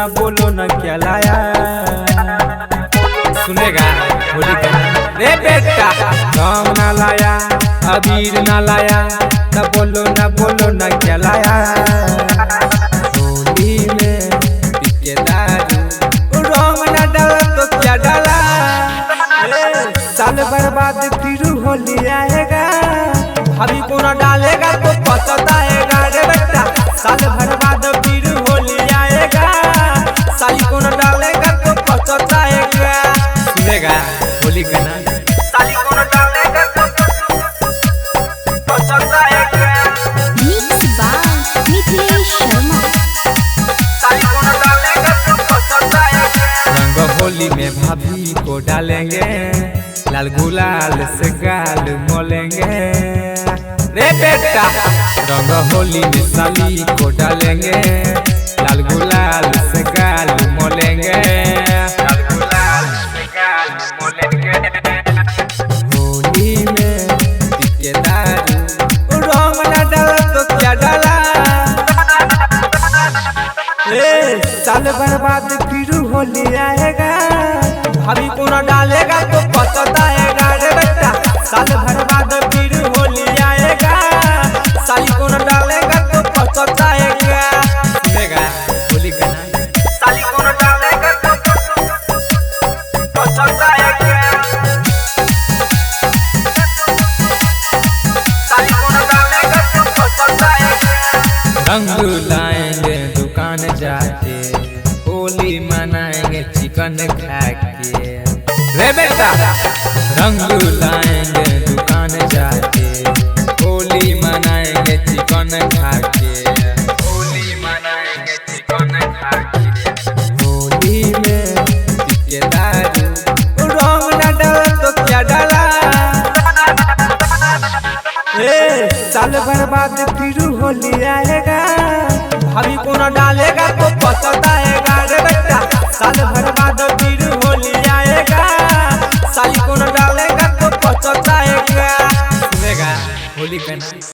बोलो ना क्या लाया। सुनेगा होली का रे बेटा। राम ना लाया अबीर ना लाया, ना बोलो ना क्या लाया। होली में पीके दारू रंग ना डाला तो क्या डाला। साल बर्बाद फिर होली आएगा, भाभी को ना डालेगा तो पछताएगा रे बेटा। साल बर्बाद फिर होली आएगा, साली को ना डालेगा तो पछताएगा। सुनेगा होली का ना साली को ना डालेगा तो पछताएगा। Mix by Mithilesh Sharma. साली को ना डालेगा तो पछताएगा। रंग होली में भाभी को डालेंगे, लाल गुलाल से गाल मोलेंगे रे बेटा। रंग होली में साली को डालेंगे, लाल गुलाल से गाल मोलेंगे, लाल गुलाल से गाल मोलेंगे। होली में पीके दारू रंग ना डाला तो क्या डाला। साल बर्बाद फिर होली आएगा, भाभी को ना डालेगा तो पछताएगा रे बेटा। साल बर्बाद फिर होली आएगा, साली को ना डालेगा तो पछताएगा। सुनेगा होली का ना साली को ना डालेगा तो पछताएगा। साली को ना डालेगा तो पछताएगा। रंग लाएंगे दुकान जाके, होली मनाएंगे चिकन खाके रे बेटा। रंग लाएंगे दुकान जाके, होली मनाएंगे चिकन खाके, होली मनाएंगे चिकन खाके। होली में पीके दारू रंग ना डाला तो क्या डाला। साल बर्बाद फिर होली आएगा, भाभी को ना डालेगा तो पछताएगा रे बेटा। साल बर्बाद फिर होली आएगा, साली को ना डालेगा तो पछताएगा। सुनेगा होली का ना।